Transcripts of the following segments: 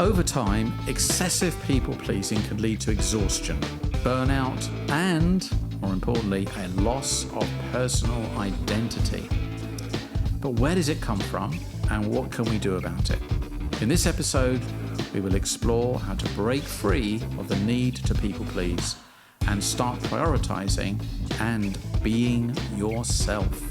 Over time, excessive people-pleasing can lead to exhaustion, burnout, and, more importantly, a loss of personal identity. But where does it come from, and what can we do about it? In this episode, we will explore how to break free of the need to people-please and start prioritizing and being yourself.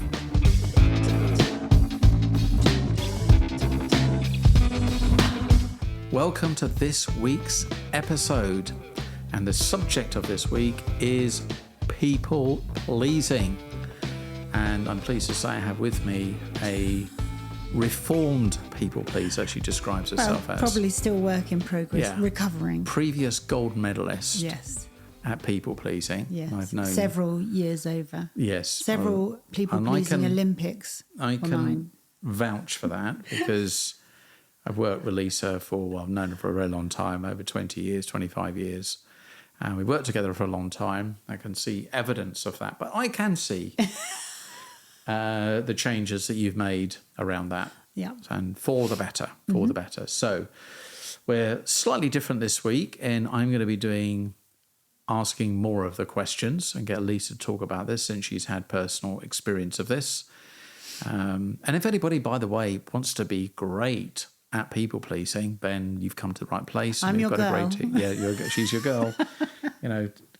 Welcome to this week's episode, and the subject of this week is people pleasing. And I'm pleased to say I have with me a reformed people pleaser, she describes herself as. Probably still work in progress, recovering. Previous gold medalist. Yes. At people pleasing. Yes. I've known several years over. Yes. Several people pleasing Olympics. I can vouch for that because I've worked with Lisa I've known her for a very long time, over 20 years, 25 years. And we worked together for a long time. I can see evidence of that. But I can see the changes that you've made around that. Yeah. And for the better, the better. So we're slightly different this week, and I'm going to be asking more of the questions and get Lisa to talk about this since she's had personal experience of this. And if anybody, by the way, wants to be great at people pleasing, then you've come to the right place. I'm your girl. A great team. Yeah, she's your girl.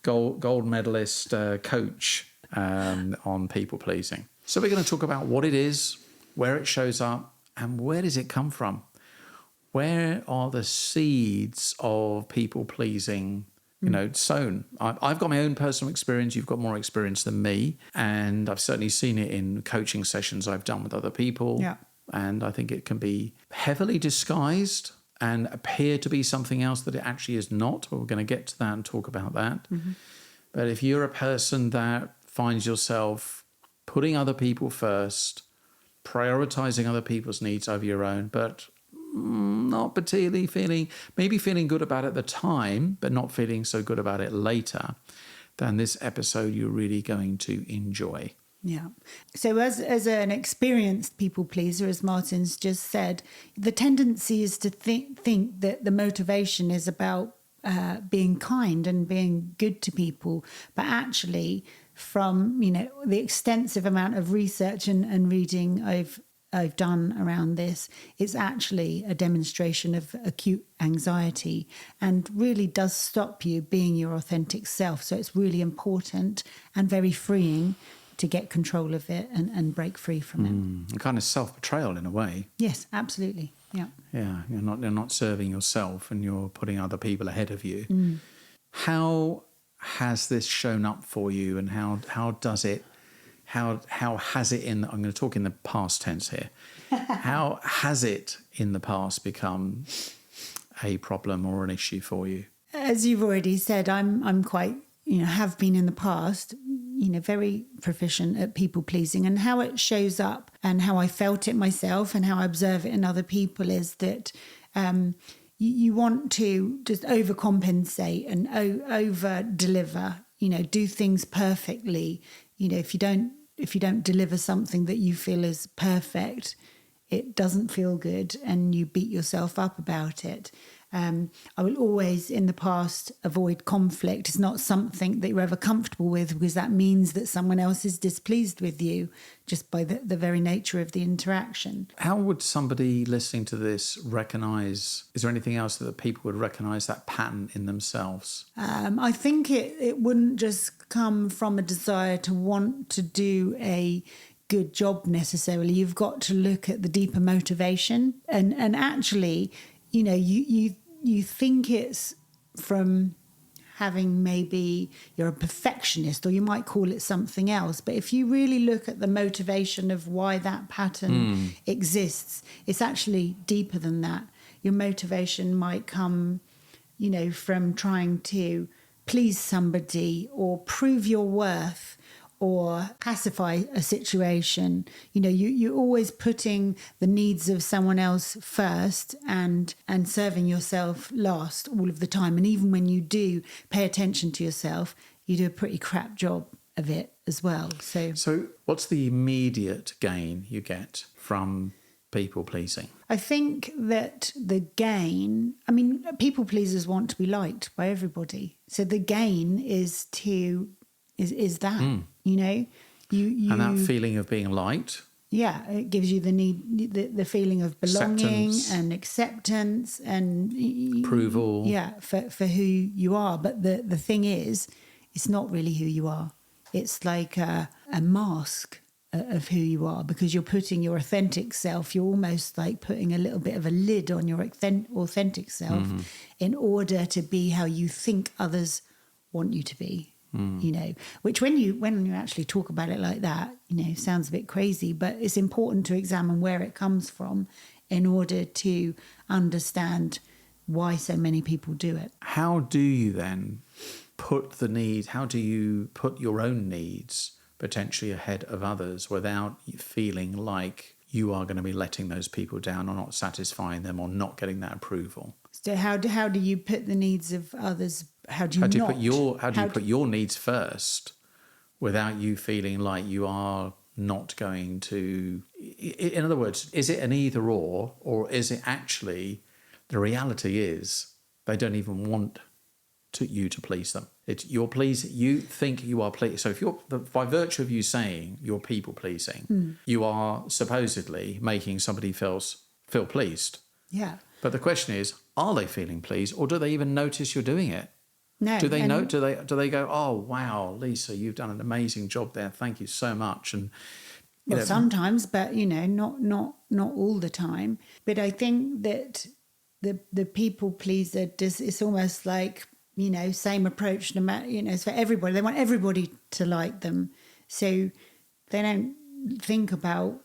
Gold medalist coach on people pleasing. So we're going to talk about what it is, where it shows up, and where does it come from? Where are the seeds of people pleasing sown? I've got my own personal experience. You've got more experience than me. And I've certainly seen it in coaching sessions I've done with other people. Yeah. And I think it can be heavily disguised and appear to be something else that it actually is not. But we're going to get to that and talk about that. Mm-hmm. But if you're a person that finds yourself putting other people first, prioritizing other people's needs over your own, but not particularly feeling good about it at the time, but not feeling so good about it later, then this episode you're really going to enjoy. Yeah. So as an experienced people pleaser, as Martin's just said, the tendency is to think that the motivation is about being kind and being good to people. But actually, from the extensive amount of research and reading I've done around this, it's actually a demonstration of acute anxiety and really does stop you being your authentic self. So it's really important and very freeing to get control of it and break free from it. A kind of self-betrayal in a way. Yes, absolutely. Yeah. Yeah, you're not serving yourself and you're putting other people ahead of you. How has this shown up for you, and how has it in, I'm going to talk in the past tense here. How has it in the past become a problem or an issue for you? As you've already said, I'm quite, have been in the past, very proficient at people pleasing, and how it shows up and how I felt it myself and how I observe it in other people is that you want to just overcompensate and over deliver, do things perfectly. If you don't deliver something that you feel is perfect, it doesn't feel good and you beat yourself up about it. I will always, in the past, avoid conflict. It's not something that you're ever comfortable with, because that means that someone else is displeased with you just by the very nature of the interaction. How would somebody listening to this recognise, is there anything else that people would recognise that pattern in themselves? I think it wouldn't just come from a desire to want to do a good job necessarily. You've got to look at the deeper motivation and actually, you think it's from having, maybe you're a perfectionist, or you might call it something else. But if you really look at the motivation of why that pattern exists, it's actually deeper than that. Your motivation might come, from trying to please somebody or prove your worth or pacify a situation. You're always putting the needs of someone else first and serving yourself last all of the time. And even when you do pay attention to yourself, you do a pretty crap job of it as well. So what's the immediate gain you get from people pleasing? I think that the gain, I mean, people pleasers want to be liked by everybody. So the gain is that, you know, you And that feeling of being liked. Yeah, it gives you the feeling of belonging and acceptance and approval. Yeah, for who you are. But the thing is, it's not really who you are. It's like a mask of who you are, because you're putting your authentic self, you're almost like putting a little bit of a lid on your authentic self in order to be how you think others want you to be. You know, which when you actually talk about it like that, you know, sounds a bit crazy, but it's important to examine where it comes from in order to understand why so many people do it. How do you then how do you put your own needs potentially ahead of others without feeling like you are going to be letting those people down or not satisfying them or not getting that approval? So how do you put the needs of others? How do you put your needs first without you feeling like you are not going to? In other words, is it an either or is it actually the reality is they don't even want you to please them? It's you think you are pleased. So if by virtue of you saying you're people pleasing, you are supposedly making somebody feel pleased. Yeah. But the question is, are they feeling pleased, or do they even notice you're doing it? No. Do they know? Do they go, oh wow, Lisa, you've done an amazing job there. Thank you so much. And well, sometimes, but you know, not all the time. But I think that the people pleaser it's almost like, you know, same approach. No matter, you know, it's for everybody. They want everybody to like them, so they don't think about,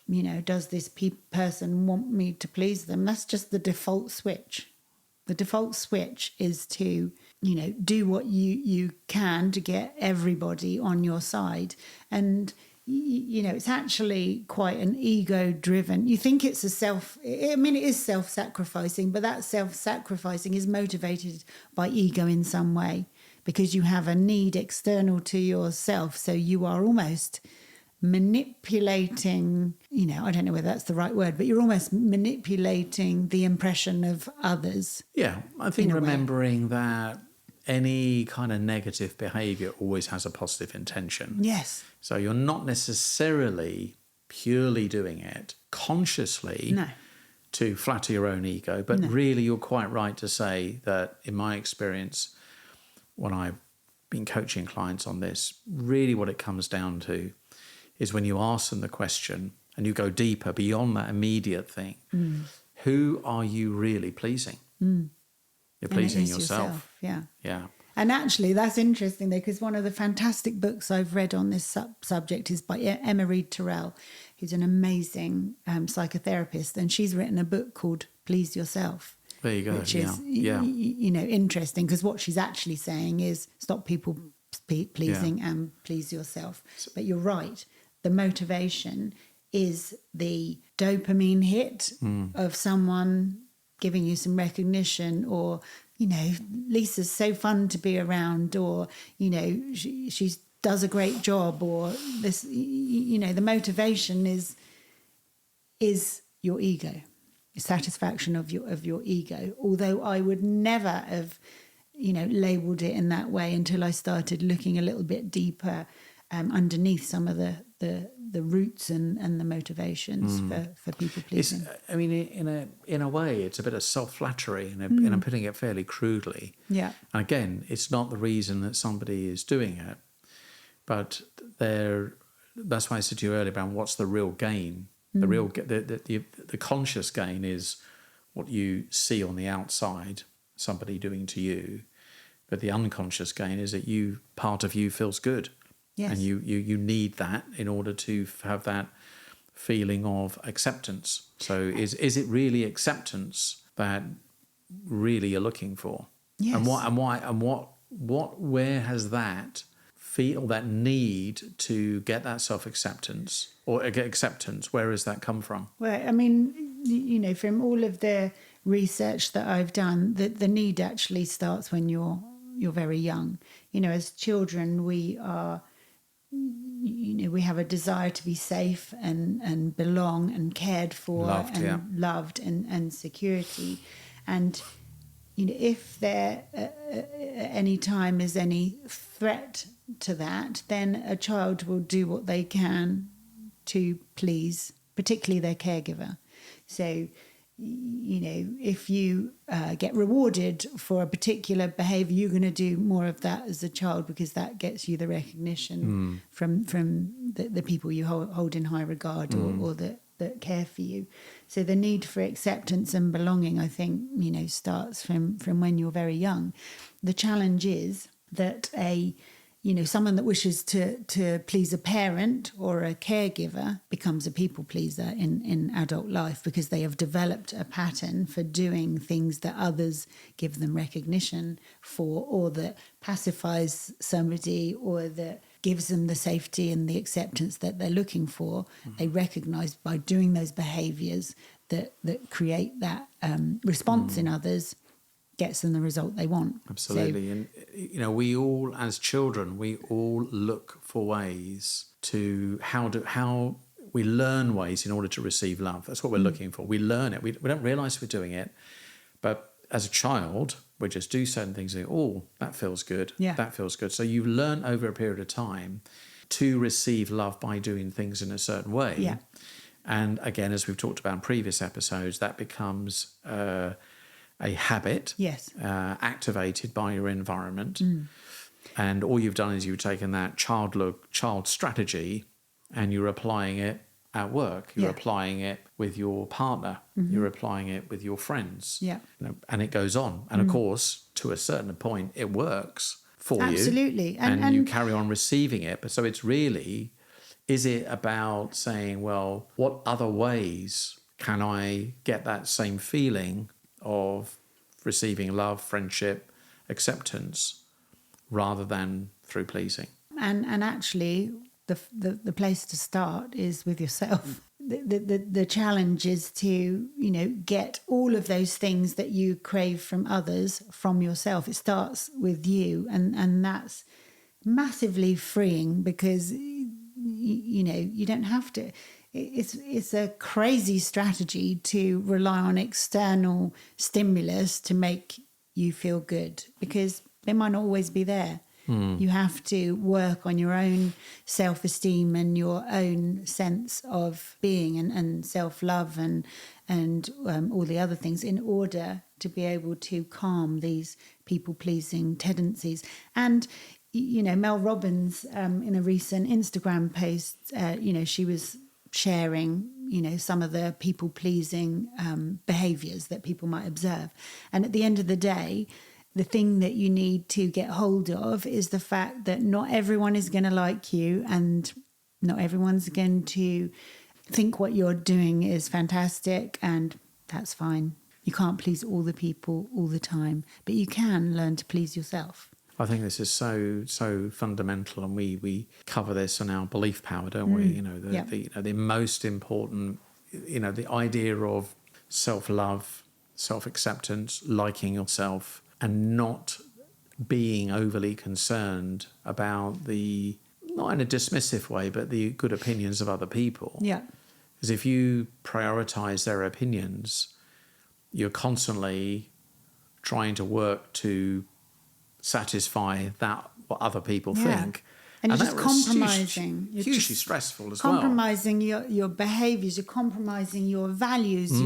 you know, does this person want me to please them? That's just the default switch. The default switch is to, you know, do what you can to get everybody on your side. And, you know, it's actually quite an ego-driven. You think it's it is self-sacrificing, but that self-sacrificing is motivated by ego in some way, because you have a need external to yourself. So you are almost manipulating, you know, I don't know whether that's the right word, but you're almost manipulating the impression of others. Yeah, I think remembering that any kind of negative behaviour always has a positive intention. Yes. So you're not necessarily purely doing it consciously to flatter your own ego, but really you're quite right to say that, in my experience, when I've been coaching clients on this, really what it comes down to is when you ask them the question and you go deeper beyond that immediate thing, who are you really pleasing? You're pleasing yourself. Yeah. Yeah. And actually, that's interesting, though, because one of the fantastic books I've read on this subject is by Emma Reed Terrell, who's an amazing psychotherapist, and she's written a book called Please Yourself. There you go. Which is, you know, interesting, because what she's actually saying is stop people pleasing and please yourself. But you're right. The motivation is the dopamine hit of someone giving you some recognition, or, you know, Lisa's so fun to be around, or, you know, she does a great job, or this, you know, the motivation is your ego, satisfaction of your ego. Although I would never have, you know, labelled it in that way until I started looking a little bit deeper underneath some of the roots and the motivations for people pleasing. I mean, in a way, it's a bit of self-flattery, and I'm putting it fairly crudely. Yeah. And again, it's not the reason that somebody is doing it, but that's why I said to you earlier about what's the real gain. The conscious gain is what you see on the outside, somebody doing to you, but the unconscious gain is that part of you feels good. Yes. And you need that in order to have that feeling of acceptance. So is it really acceptance that really you're looking for? Yes. Where has that need to get that self-acceptance or get acceptance, where has that come from? Well, I mean, you know, from all of the research that I've done, the need actually starts when you're very young. You know, as children, we are we have a desire to be safe and belong and cared for, loved and security. And if there at any time is any threat to that, then a child will do what they can to please, particularly their caregiver. So, if you get rewarded for a particular behaviour, you're going to do more of that as a child, because that gets you the recognition from the people you hold in high regard or that care for you. So the need for acceptance and belonging, I think, starts from when you're very young. The challenge is that someone that wishes to please a parent or a caregiver becomes a people pleaser in adult life, because they have developed a pattern for doing things that others give them recognition for, or that pacifies somebody, or that gives them the safety and the acceptance that they're looking for. They recognise by doing those behaviours that create that response in others, gets them the result they want. Absolutely. So, and we all, as children, we all look for ways to how we learn ways in order to receive love. That's what we're looking for. We learn it. We don't realise we're doing it, but as a child, we just do certain things and go, that feels good. Yeah. That feels good. So you've learned over a period of time to receive love by doing things in a certain way. Yeah. And again, as we've talked about in previous episodes, that becomes a habit, yes, activated by your environment. And all you've done is you've taken that child strategy and you're applying it at work. You're applying it with your partner. You're applying it with your friends. Yeah. And it goes on. And of course, to a certain point, it works for you. Absolutely. And you carry on receiving it. But so it's really, is it about saying, well, what other ways can I get that same feeling of receiving love, friendship, acceptance, rather than through pleasing? And actually, the place to start is with yourself. The challenge is to get all of those things that you crave from others from yourself. It starts with you, and that's massively freeing, because you don't have to. It's a crazy strategy to rely on external stimulus to make you feel good, because they might not always be there. You have to work on your own self-esteem and your own sense of being and self-love and all the other things in order to be able to calm these people-pleasing tendencies. And Mel Robbins, in a recent Instagram post, she was sharing, some of the people-pleasing behaviours that people might observe. And at the end of the day, the thing that you need to get hold of is the fact that not everyone is going to like you, and not everyone's going to think what you're doing is fantastic, and that's fine. You can't please all the people all the time, but you can learn to please yourself. I think this is so fundamental, and we cover this in our belief power, don't we? The most important, the idea of self-love, self-acceptance, liking yourself, and not being overly concerned about not in a dismissive way, but the good opinions of other people. Yeah. Because if you prioritise their opinions, you're constantly trying to work to satisfy what other people think. And you're just compromising. Hugely stressful as compromising your behaviours, you're compromising your values,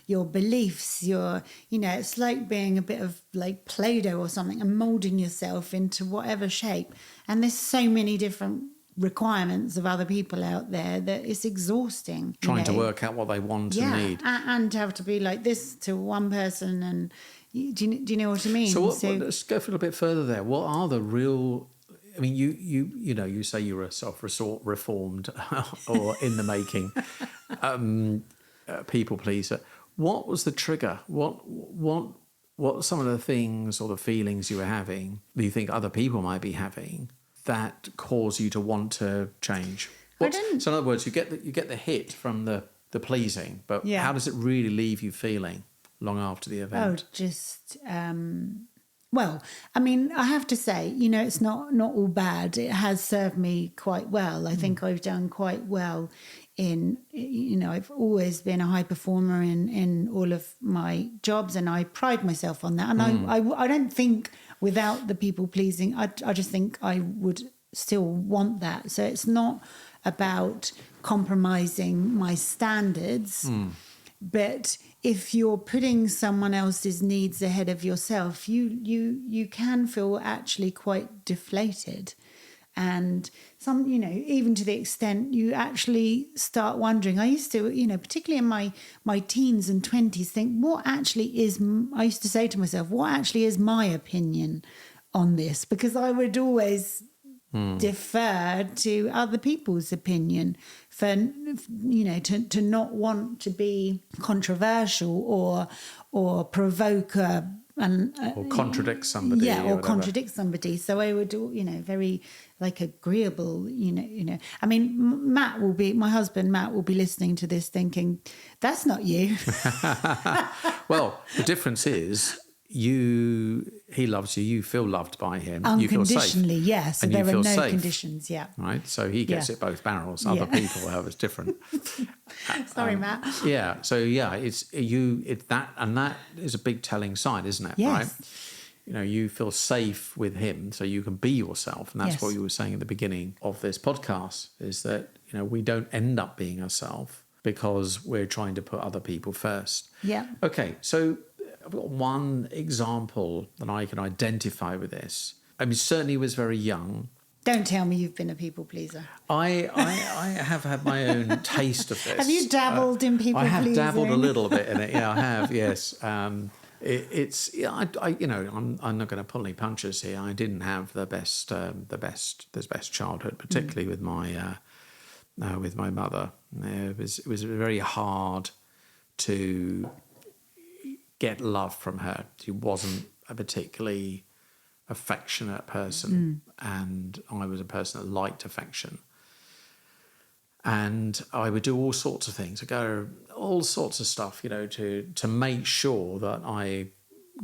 your beliefs, it's like being a bit of like Play-Doh or something and moulding yourself into whatever shape. And there's so many different requirements of other people out there that it's exhausting. Trying to work out what they want and need. And to have to be like this to one person. And do you know what I mean? So let's go a little bit further there. What are the real... I mean, you say you're a self-reformed or in the making people pleaser. What was the trigger? What are some of the things or the feelings you were having that you think other people might be having that cause you to want to change? So in other words, you get the hit from the pleasing, but how does it really leave you feeling long after the event? Oh, just Well, I mean, I have to say, you know, it's not all bad. It has served me quite well. I think I've done quite well in, you know, I've always been a high performer in all of my jobs, and I pride myself on that. And I don't think without the people pleasing, I just think I would still want that. So it's not about compromising my standards. But if you're putting someone else's needs ahead of yourself, you can feel actually quite deflated. And some, you know, even to the extent you actually start wondering. I used to, you know, particularly in my teens and 20s, think, I used to say to myself, what actually is my opinion on this? Because I would always defer to other people's opinion for, you know, to not want to be controversial or provoke or contradict somebody. Yeah, or contradict somebody. So I would, you know, very like agreeable, you know. I mean, my husband Matt will be listening to this thinking, that's not you. Well, the difference is he loves you, you feel loved by him. Unconditionally, you feel safe. yes. So and there you are feel no safe, conditions, yeah. Right? So he gets it both barrels. Other people, however, it's different. Sorry, Matt. Yeah. So that is a big telling sign, isn't it? Yes. Right? You know, you feel safe with him, so you can be yourself. And that's what you were saying at the beginning of this podcast, is that, you know, we don't end up being ourselves because we're trying to put other people first. Yeah. Okay, so I've got one example that I can identify with this. I mean, certainly was very young. Don't tell me you've been a people pleaser. I have had my own taste of this. Have you dabbled in people pleasing? I have dabbled a little bit in it. Yeah, I have. Yes. It's you know, I'm not going to pull any punches here. I didn't have the best childhood, particularly with my mother. It was very hard to get love from her. She wasn't a particularly affectionate person, and I was a person that liked affection. And I would do all sorts of things. I go all sorts of stuff, you know, to make sure that I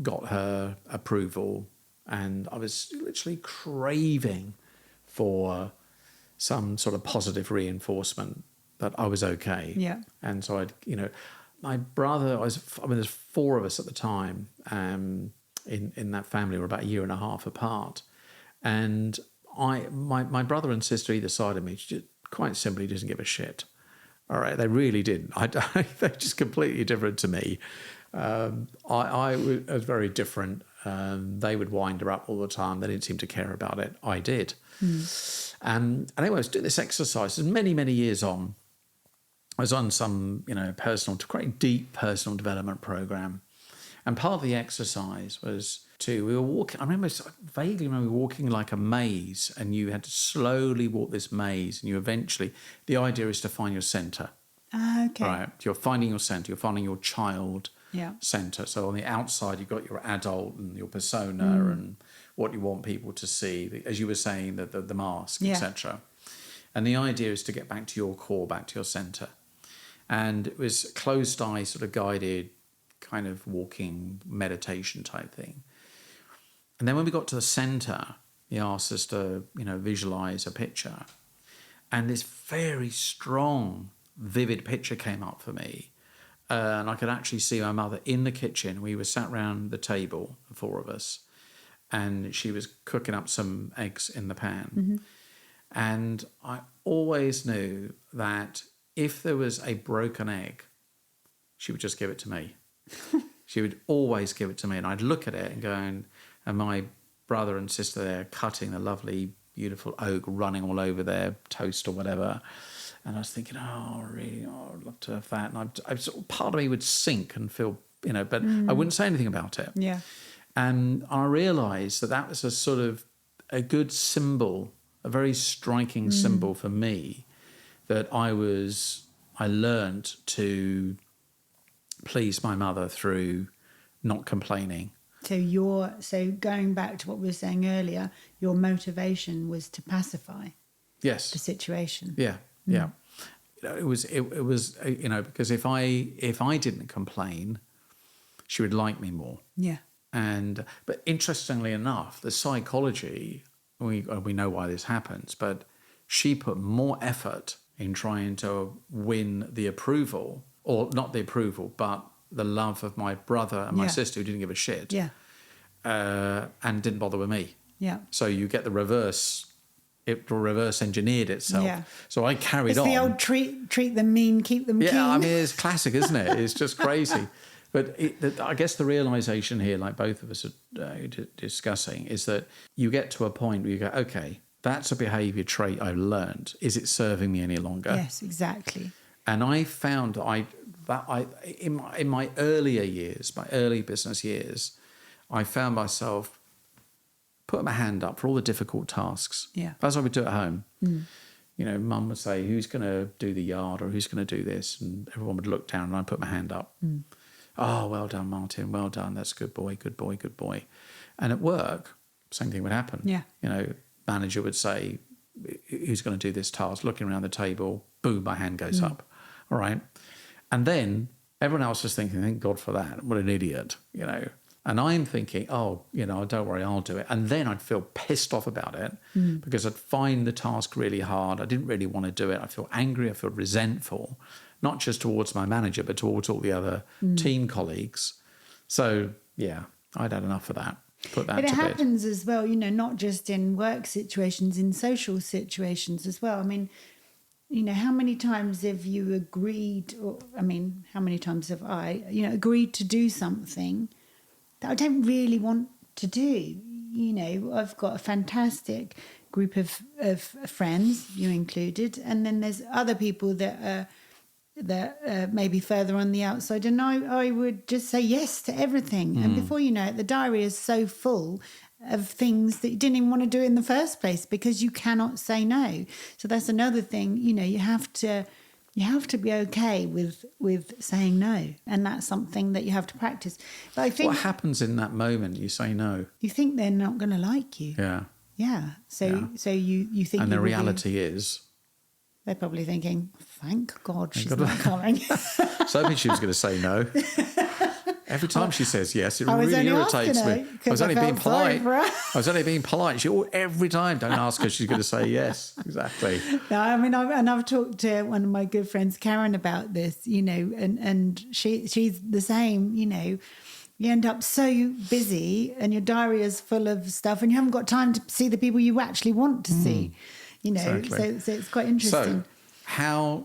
got her approval. And I was literally craving for some sort of positive reinforcement that I was okay. Yeah. And so my brother, there's four of us at the time in that family. We're about a year and a half apart. And my brother and sister either side of me just quite simply didn't give a shit. All right, they really didn't. They're just completely different to me. I was very different. They would wind her up all the time. They didn't seem to care about it. I did. And anyway, I was doing this exercise many, many years on. I was on some, you know, quite deep personal development program. And part of the exercise was we were walking, I vaguely remember walking like a maze, and you had to slowly walk this maze, and the idea is to find your centre. Okay. Right. You're finding your centre, you're finding your child centre. So on the outside, you've got your adult and your persona and what you want people to see, as you were saying, the mask, etc. And the idea is to get back to your core, back to your centre. And it was closed eye, sort of guided kind of walking meditation type thing. And then when we got to the centre, he asked us to, you know, visualise a picture. And this very strong, vivid picture came up for me. And I could actually see my mother in the kitchen. We were sat round the table, the four of us, and she was cooking up some eggs in the pan. And I always knew that if there was a broken egg, she would just give it to me. She would always give it to me. And I'd look at it and go, and my brother and sister there cutting the lovely, beautiful oak, running all over their toast or whatever. And I was thinking, I'd love to have that. And part of me would sink and feel, you know, but I wouldn't say anything about it. Yeah. And I realised that was a sort of a good symbol, a very striking symbol for me, that I learned to please my mother through not complaining. So going back to what we were saying earlier, your motivation was to pacify the situation. Yeah. You know, it was you know, because if I didn't complain, she would like me more. Yeah. But interestingly enough, the psychology, we know why this happens, but she put more effort in trying to win the approval, or not the approval, but the love of my brother and my sister, who didn't give a shit, and didn't bother with me. Yeah. So you get the reverse. It reverse engineered itself. Yeah. So I carried on. It's the old treat them mean, keep them keen. Yeah, I mean, it's classic, isn't it? It's just crazy. But I guess the realization here, like both of us are discussing, is that you get to a point where you go, okay, that's a behaviour trait I've learned. Is it serving me any longer? Yes, exactly. And I found in my earlier years, my early business years, I found myself putting my hand up for all the difficult tasks. Yeah. That's what we do at home. You know, Mum would say, who's going to do the yard or who's going to do this? And everyone would look down and I'd put my hand up. Oh, well done, Martin. Well done. That's good boy, good boy, good boy. And at work, same thing would happen. Yeah. You know, manager would say, who's going to do this task? Looking around the table, boom, my hand goes up. All right. And then everyone else is thinking, thank God for that. What an idiot, you know. And I'm thinking, oh, you know, don't worry, I'll do it. And then I'd feel pissed off about it because I'd find the task really hard. I didn't really want to do it. I feel angry. I feel resentful, not just towards my manager, but towards all the other team colleagues. So, yeah, I'd had enough of that. Put that to bed. But it happens as well, you know, not just in work situations, in social situations as well. I mean, you know, how many times have you agreed, or I mean, how many times have I, you know, agreed to do something that I don't really want to do? You know, I've got a fantastic group of friends, you included, and then there's other people that are maybe further on the outside, and I would just say yes to everything. And before you know it, the diary is so full of things that you didn't even want to do in the first place because you cannot say no. So that's another thing, you know, you have to be okay with saying no, and that's something that you have to practice. But I think what happens in that moment? You say no. You think they're not going to like you. Yeah. So you think, and the reality is, they're probably thinking, thank God she's not coming. So I think she was going to say no. Every time she says yes, it really irritates me. I was only being polite. Every time, don't ask her, she's going to say yes. Exactly. No, I mean, I've talked to one of my good friends, Karen, about this, you know, and she's the same, you know. You end up so busy and your diary is full of stuff and you haven't got time to see the people you actually want to see, you know. Exactly. So it's quite interesting. So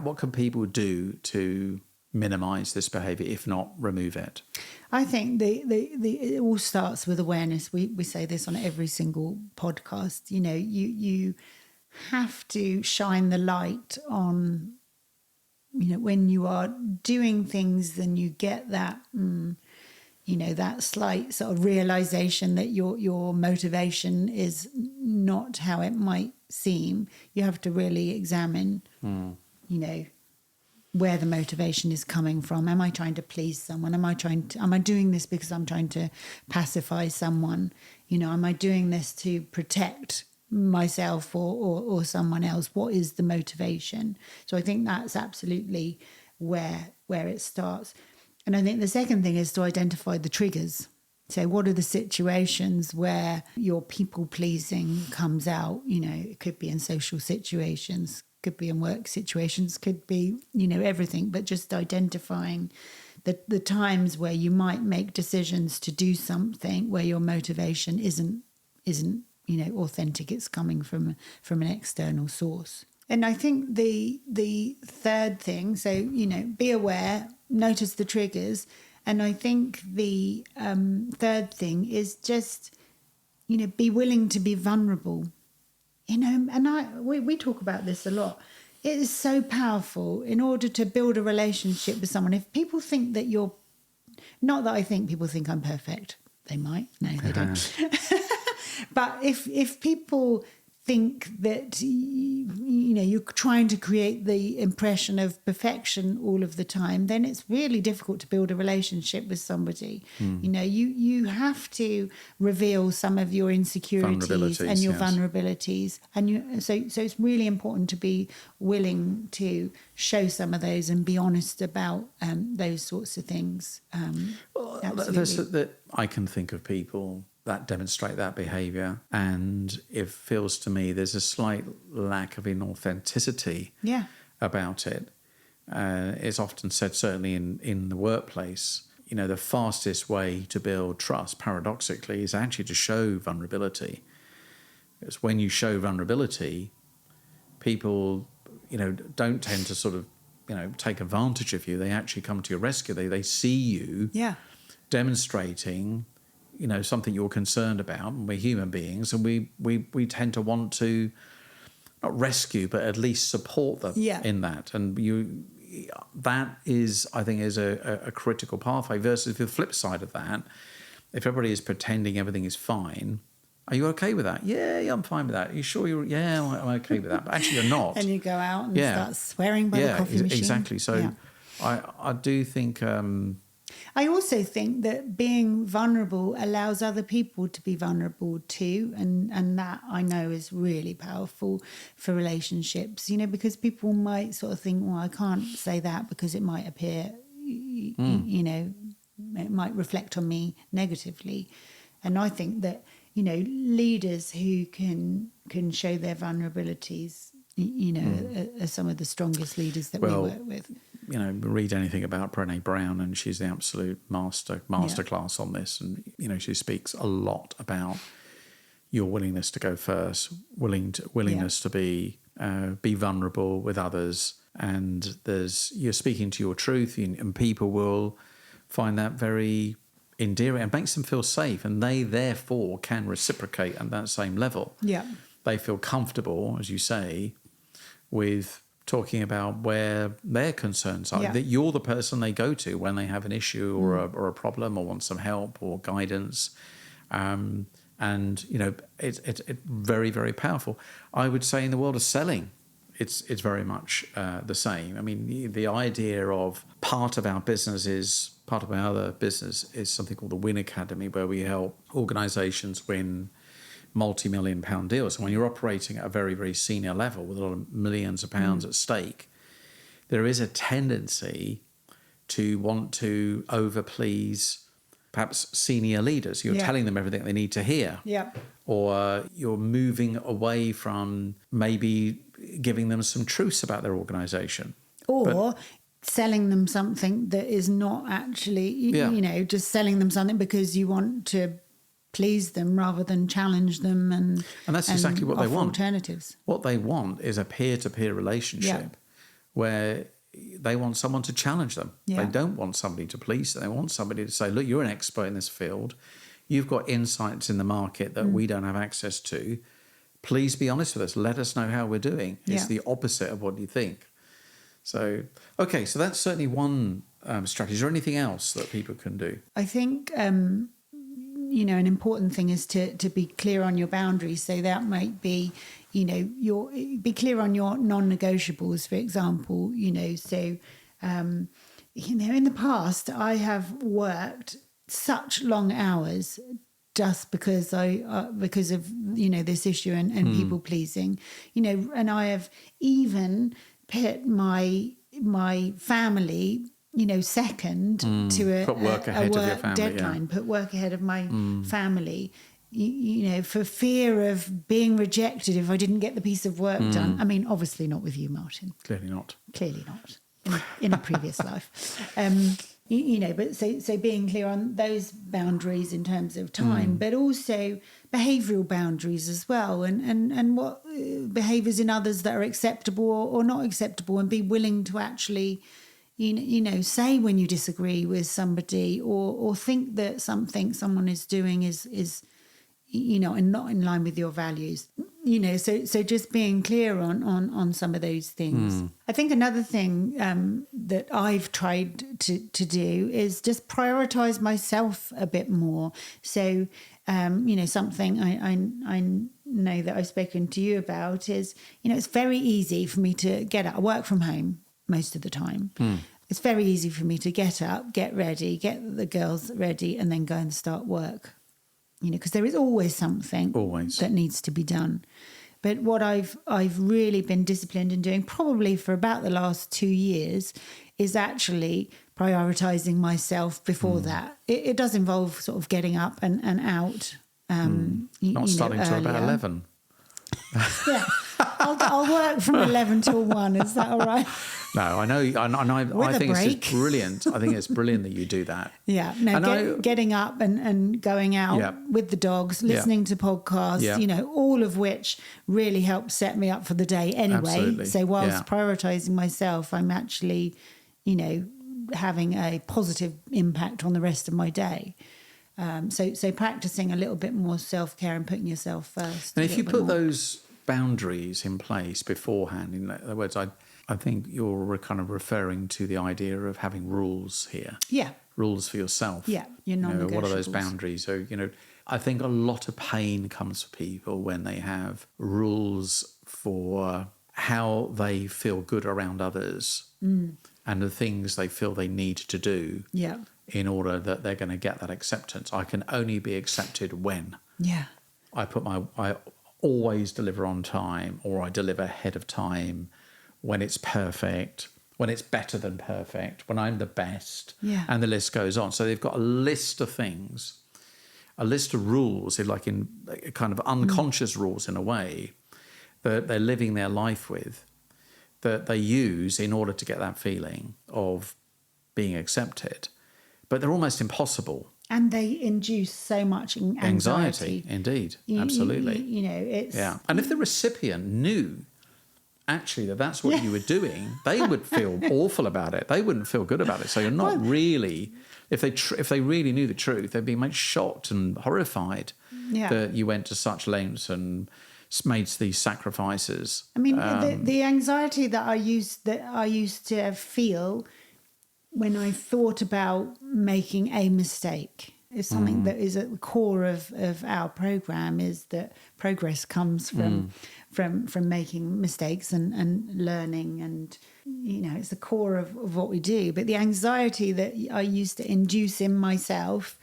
what can people do to minimise this behaviour, if not remove it? I think it all starts with awareness. We say this on every single podcast. You know, you have to shine the light on, you know, when you are doing things, then you get that, you know, that slight sort of realisation that your motivation is not how it might seem. You have to really examine, you know, where the motivation is coming from. Am I trying to please someone? Am I doing this because I'm trying to pacify someone? You know, am I doing this to protect myself or someone else? What is the motivation? So I think that's absolutely where it starts. And I think the second thing is to identify the triggers. So what are the situations where your people pleasing comes out? You know, it could be in social situations, could be in work situations, could be, you know, everything, but just identifying the times where you might make decisions to do something where your motivation isn't, you know, authentic. It's coming from an external source. And I think the third thing, so, you know, be aware, notice the triggers. And I think the third thing is just, you know, be willing to be vulnerable. You know, and we talk about this a lot. It is so powerful in order to build a relationship with someone. If people think that you're, not that I think people think I'm perfect. They might. No, they don't. But if people think that you're trying to create the impression of perfection all of the time, then it's really difficult to build a relationship with somebody. You have to reveal some of your insecurities and your vulnerabilities, and so it's really important to be willing to show some of those and be honest about those sorts of things. That I can think of people that demonstrate that behaviour, and it feels to me there's a slight lack of inauthenticity about it. It's often said, certainly in the workplace, the fastest way to build trust, paradoxically, is actually to show vulnerability. Because when you show vulnerability, people, don't tend to sort of, take advantage of you. They actually come to your rescue. They see you demonstrating something you're concerned about, and we're human beings, and we tend to want to not rescue, but at least support them in that. And that is, I think, is a critical pathway. Versus the flip side of that, if everybody is pretending everything is fine, are you okay with that? Yeah, I'm fine with that. Are you sure you're? Yeah, I'm okay with that. But actually, you're not. And you go out and start swearing by the coffee machine. Exactly. So I do think. I also think that being vulnerable allows other people to be vulnerable too, and that I know is really powerful for relationships. Because people might sort of think, well, I can't say that because it might appear, it might reflect on me negatively, and I think that leaders who can show their vulnerabilities, are some of the strongest leaders that we work with. Read anything about Brené Brown, and she's the absolute masterclass on this. And, she speaks a lot about your willingness to go first, willingness to be vulnerable with others. And you're speaking to your truth, and people will find that very endearing and makes them feel safe. And they, therefore, can reciprocate at that same level. Yeah. They feel comfortable, as you say, with talking about where their concerns are, that you're the person they go to when they have an issue or a problem or want some help or guidance. And, it's very, very powerful. I would say in the world of selling, it's very much the same. I mean, the idea of part of my other business is something called the Win Academy, where we help organisations win multi-million-pound deals. And when you're operating at a very, very senior level with a lot of millions of pounds at stake, there is a tendency to want to overplease perhaps senior leaders. You're telling them everything they need to hear. Yeah. Or you're moving away from maybe giving them some truths about their organisation. Or selling them something that is not actually, just selling them something because you want to please them rather than challenge them and that's exactly what they want. Alternatives. What they want is a peer-to-peer relationship where they want someone to challenge them. They don't want somebody to please them. They want somebody to say, look, you're an expert in this field. You've got insights in the market that we don't have access to. Please be honest with us. Let us know how we're doing. It's the opposite of what you think. So, okay, so that's certainly one strategy. Is there anything else that people can do? I think... an important thing is to be clear on your boundaries. So that might be, be clear on your non-negotiables, for example. So, in the past, I have worked such long hours just because because of this issue and people pleasing, and I have even put my family, second to a work deadline, put work ahead of my family, for fear of being rejected if I didn't get the piece of work done. I mean, obviously not with you, Martin. Clearly not. In a previous life. But so being clear on those boundaries in terms of time, but also behavioural boundaries as well, and what behaviours in others that are acceptable or not acceptable, and be willing to actually say when you disagree with somebody or think that something someone is doing is and not in line with your values. So just being clear on some of those things. I think another thing that I've tried to do is just prioritise myself a bit more. So something I know that I've spoken to you about is, it's very easy for me to get up. I work from home most of the time. It's very easy for me to get up, get ready, get the girls ready, and then go and start work. Because there is always something that needs to be done. But what I've really been disciplined in doing, probably for about the last 2 years, is actually prioritising myself before that. It does involve sort of getting up and out. Not starting till about 11. Yeah, I'll work from 11 till 1. Is that all right? No, I know. I think it's brilliant. I think it's brilliant that you do that. Yeah, no, getting up and going out with the dogs, listening to podcasts, all of which really help set me up for the day anyway. Absolutely. So whilst prioritising myself, I'm actually, having a positive impact on the rest of my day. So practicing a little bit more self-care and putting yourself first. And if you put those boundaries in place beforehand, in other words, I think you're kind of referring to the idea of having rules here. Yeah. Rules for yourself. Yeah, your non-negotiables. What are those boundaries? So, I think a lot of pain comes for people when they have rules for how they feel good around others and the things they feel they need to do in order that they're going to get that acceptance. I can only be accepted when I always deliver on time, or I deliver ahead of time, when it's perfect, when it's better than perfect, when I'm the best, and the list goes on. So they've got a list of things, a list of rules, like in kind of unconscious rules in a way, that they're living their life with, that they use in order to get that feeling of being accepted. But they're almost impossible. And they induce so much anxiety. Indeed, absolutely. It's... Yeah. And if the recipient knew actually that's what you were doing, they would feel awful about it. They wouldn't feel good about it. So you're not really, if they really knew the truth, they'd be shocked and horrified that you went to such lengths and made these sacrifices. I mean, the anxiety that I used to feel when I thought about making a mistake is something that is at the core of our program, is that progress comes from making mistakes and learning, and it's the core of what we do. But the anxiety that I used to induce in myself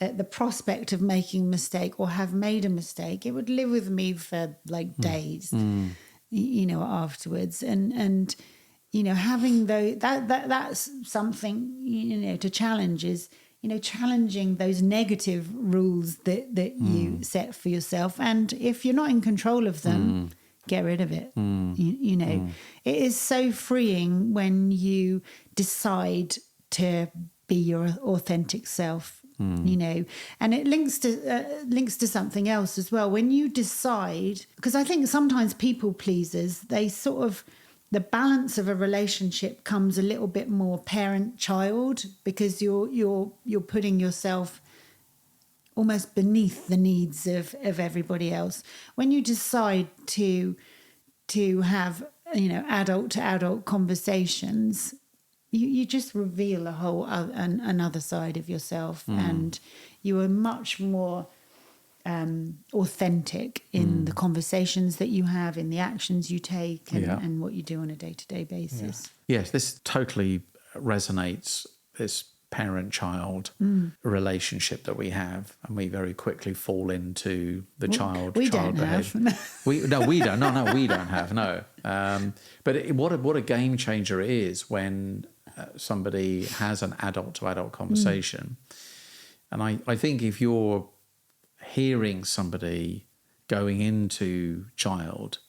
at the prospect of making a mistake or have made a mistake, it would live with me for days, afterwards. And having that's something, to challenge is, challenging those negative rules that you set for yourself. And if you're not in control of them, get rid of it. It is so freeing when you decide to be your authentic self. And it links to something else as well. When you decide, because I think sometimes people pleasers, they sort of, the balance of a relationship comes a little bit more parent-child, because you're putting yourself almost beneath the needs of everybody else. When you decide to have adult to adult conversations, you just reveal a whole another side of yourself, and you are much more authentic in the conversations that you have, in the actions you take, and what you do on a day-to-day basis. Yes, this totally resonates, this parent-child relationship that we have, and we very quickly fall into the child don't behavior. We don't. No, we don't have, no. But what a game changer it is when somebody has an adult-to-adult conversation. And I think if you're hearing somebody going into child,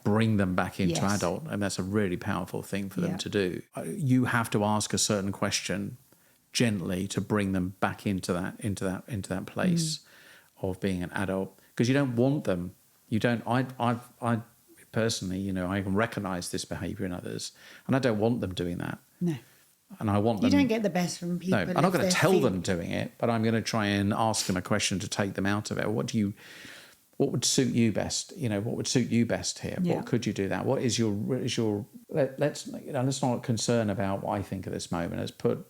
bring them back into adult, and that's a really powerful thing for them to do. You have to ask a certain question gently to bring them back into that place of being an adult, because you don't want them. You don't. I personally, I can recognise this behaviour in others, and I don't want them doing that. No. And I want them. You don't get the best from people. No, I'm not going to tell them doing it, but I'm going to try and ask them a question to take them out of it. What would suit you best? What would suit you best here? Yeah. What could you do that? What is your? Let's not concern about what I think at this moment. Let's put,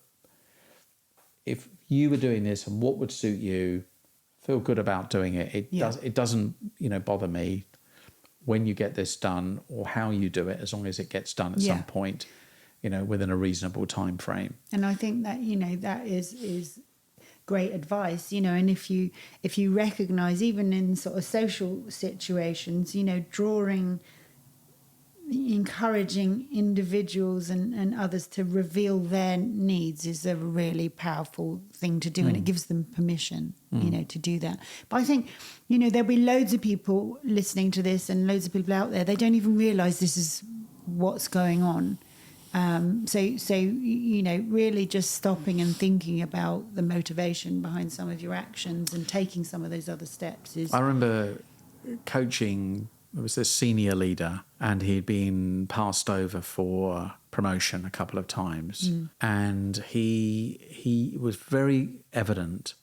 if you were doing this, and what would suit you feel good about doing it. It doesn't, bother me when you get this done or how you do it, as long as it gets done at some point, within a reasonable time frame. And I think that, that is great advice, and if you recognize, even in sort of social situations, encouraging individuals and others to reveal their needs is a really powerful thing to do, and it gives them permission, to do that. But I think, there'll be loads of people listening to this and loads of people out there, they don't even realise this is what's going on. So really just stopping and thinking about the motivation behind some of your actions and taking some of those other steps is... I remember coaching, it was this senior leader, and he'd been passed over for promotion a couple of times. And he was very evident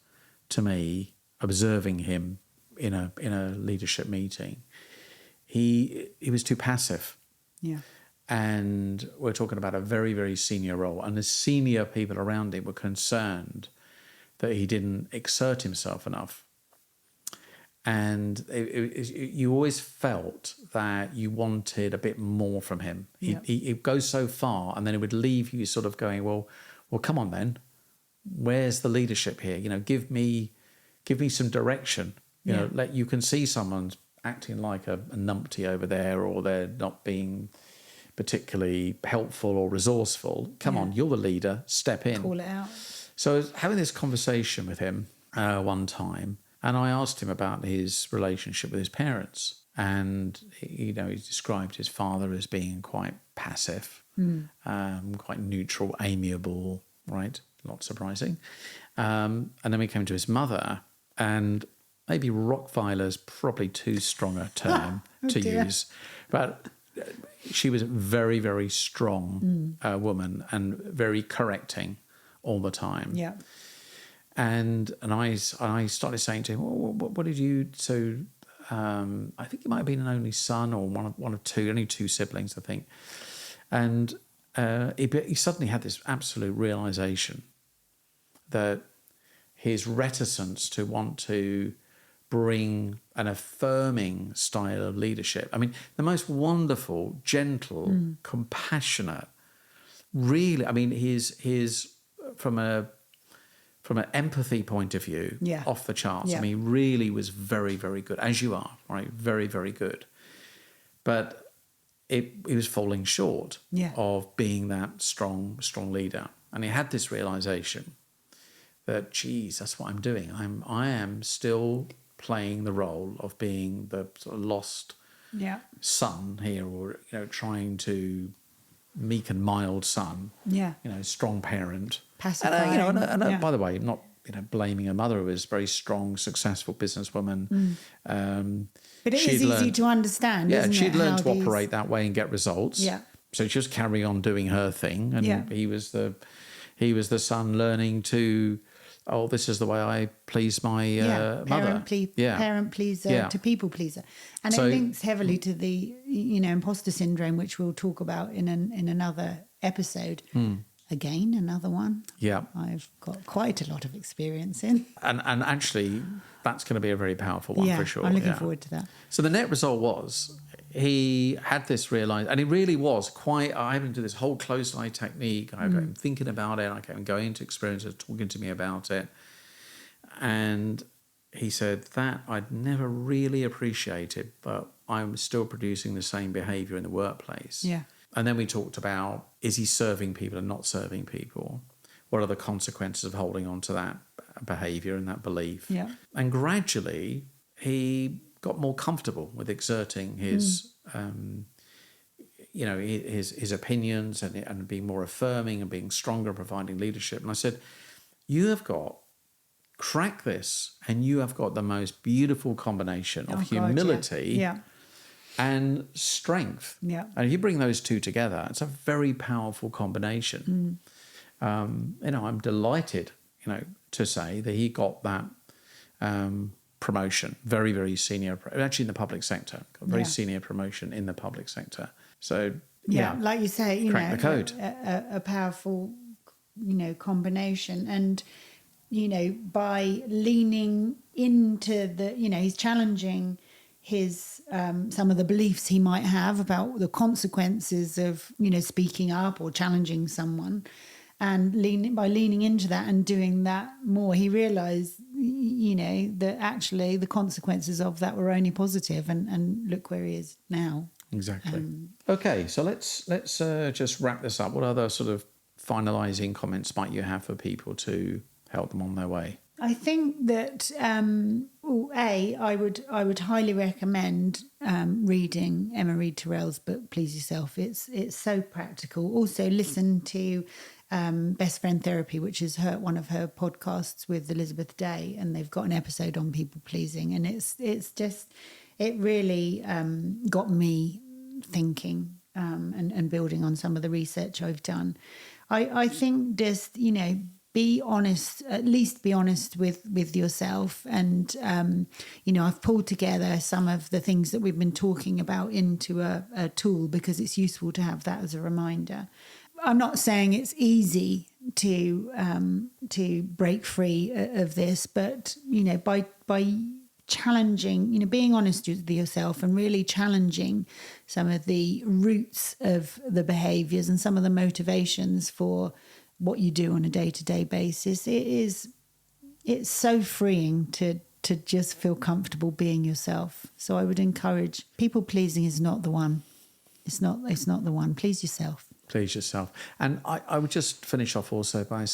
to me, observing him in a leadership meeting. He was too passive. Yeah. And we're talking about a very, very senior role. And the senior people around him were concerned that he didn't exert himself enough. And you always felt that you wanted a bit more from him. He'd go so far, and then it would leave you sort of going, well, come on then. Where's the leadership here? Give me some direction. You can see someone's acting like a numpty over there, or they're not being particularly helpful or resourceful. Come on, you're the leader, step in. Call it out. So I was having this conversation with him one time, and I asked him about his relationship with his parents. And, he described his father as being quite passive, quite neutral, amiable, right? Not surprising. And then we came to his mother, and maybe Rottweiler's probably too strong a term to use, but she was a very, very strong woman and very correcting all the time. Yeah. And I started saying to him, well, what did you... So I think he might have been an only son, or one of two, only two siblings, I think. And he suddenly had this absolute realisation that his reticence to want to bring an affirming style of leadership. I mean, the most wonderful, gentle, compassionate, really, I mean, his from an empathy point of view, off the charts. Yeah. I mean, really was very, very good, as you are, right? Very, very good. But it was falling short of being that strong leader. And he had this realisation that, geez, that's what I'm doing. I am still playing the role of being the sort of lost son here, or trying to meek and mild son, strong parent, pacifying. And by the way, not blaming a mother who was a very strong, successful businesswoman. But it is easy to understand. Yeah, isn't she'd it, learned to operate that way and get results. Yeah. So she was carrying on doing her thing, and he was the son learning to... Oh, this is the way I please my mother. Parent pleaser to people pleaser. And it links heavily to the, imposter syndrome, which we'll talk about in another episode. Again, another one. Yeah. I've got quite a lot of experience in. And actually, that's going to be a very powerful one for sure. I'm looking forward to that. So the net result was he had this realised, and he really was quite... I had him do this whole closed eye technique. I got him thinking about it. I got him going into experiences, talking to me about it. And he said that I'd never really appreciated, but I'm still producing the same behaviour in the workplace. Yeah. And then we talked about, is he serving people and not serving people? What are the consequences of holding on to that behaviour and that belief? Yeah. And gradually he got more comfortable with exerting his, his opinions and being more affirming and being stronger and providing leadership. And I said, you have got, crack this, and you have got the most beautiful combination of humility and strength. Yeah. And if you bring those two together, it's a very powerful combination. I'm delighted, to say that he got that promotion, very, very senior, actually in the public sector, got a very senior promotion in the public sector. So, like you say, crack the code. A powerful, combination. And, by leaning into he's challenging his some of the beliefs he might have about the consequences of speaking up or challenging someone, and by leaning into that and doing that more, he realized that actually the consequences of that were only positive, and look where he is now. Exactly. Okay, so let's just wrap this up. What other sort of finalizing comments might you have for people to help them on their way? I think that I would highly recommend reading Emma Reed Terrell's book Please Yourself. It's so practical. Also, listen to Best Friend Therapy, which is one of her podcasts with Elizabeth Day, and they've got an episode on people pleasing, and it really got me thinking and building on some of the research I've done. I think just be honest, at least be honest with yourself. And, I've pulled together some of the things that we've been talking about into a tool, because it's useful to have that as a reminder. I'm not saying it's easy to break free of this, but, by challenging, being honest with yourself and really challenging some of the roots of the behaviours and some of the motivations for what you do on a day-to-day basis, it's so freeing to just feel comfortable being yourself. So I would encourage, people pleasing is not the one. It's not the one. Please yourself. Please yourself. And I would just finish off also by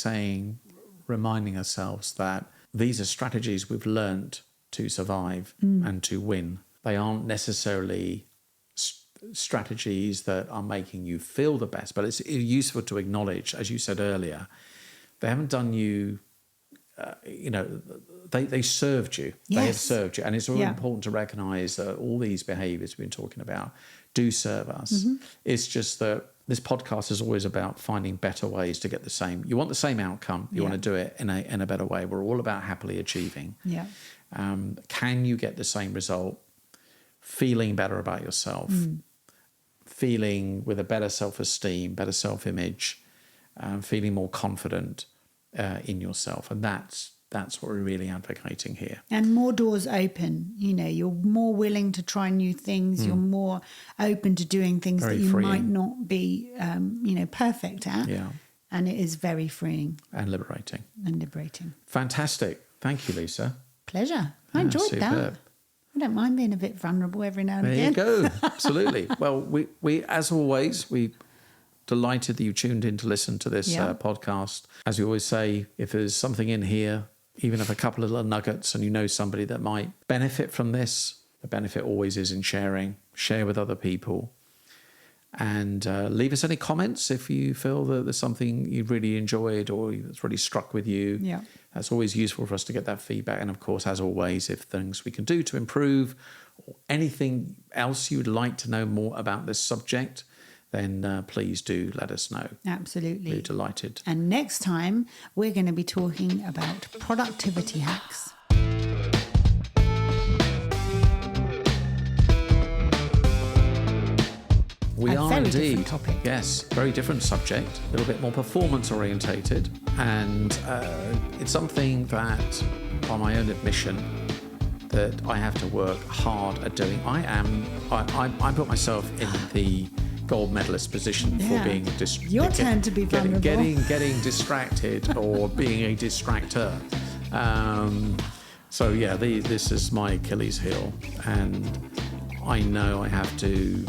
reminding ourselves that these are strategies we've learned to survive and to win. They aren't necessarily strategies that are making you feel the best, but it's useful to acknowledge, as you said earlier, they haven't done you, they served you. Yes. They have served you. And it's really important to recognise that all these behaviours we've been talking about do serve us. Mm-hmm. It's just that this podcast is always about finding better ways to get the same. You want the same outcome. You want to do it in a better way. We're all about happily achieving. Yeah. Can you get the same result feeling better about yourself, feeling with a better self-esteem, better self-image, feeling more confident in yourself? And that's what we're really advocating here. And more doors open. You're more willing to try new things. You're more open to doing things very that you freeing. Might not be, perfect at. Yeah. And it is very freeing. And liberating. Fantastic. Thank you, Lisa. Pleasure. I enjoyed that. I don't mind being a bit vulnerable every now and again. There you go. Absolutely. Well, we as always, we delighted that you tuned in to listen to this podcast. As we always say, if there's something in here, even if a couple of little nuggets, and you know somebody that might benefit from this, the benefit always is in sharing. Share with other people. And leave us any comments if you feel that there's something you really enjoyed or that's really struck with you. Yeah. That's always useful for us to get that feedback. And of course, as always, if things we can do to improve or anything else you'd like to know more about this subject, then please do let us know. Absolutely. We're delighted. And next time, we're going to be talking about productivity hacks. We are very indeed. Different topic. Yes, very different subject, a little bit more performance orientated, and it's something that, by my own admission, that I have to work hard at doing. I put myself in the gold medalist position for being your turn to be vulnerable. Getting distracted or being a distractor. This is my Achilles heel, and I know I have to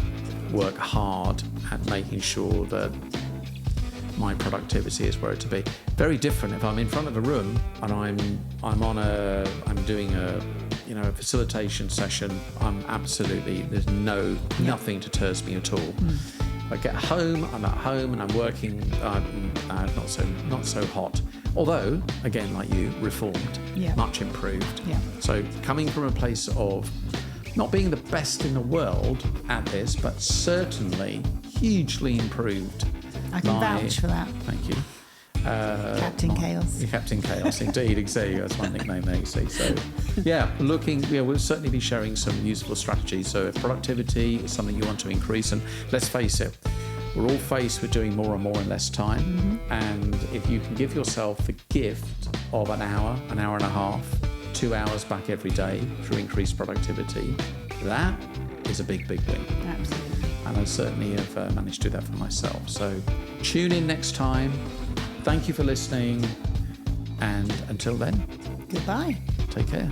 work hard at making sure that my productivity is where it to be. Very different if I'm in front of a room and I'm doing a facilitation session. I'm absolutely, there's nothing deters me at all. I get home, I'm at home and I'm working. Not so hot. Although, again, like you, reformed, much improved. Yeah. So coming from a place of not being the best in the world at this, but certainly hugely improved. I can vouch for that. Thank you. Captain Chaos. Captain Chaos, indeed. Exactly. That's my nickname there, you see. So, we'll certainly be sharing some useful strategies. So if productivity is something you want to increase, and let's face it, We're all faced with doing more and more in less time. And if you can give yourself the gift of an hour and a half, 2 hours back every day through increased productivity, that is a big, big win. Absolutely. And I certainly have managed to do that for myself. So tune in next time. Thank you for listening. And until then, Goodbye. take care.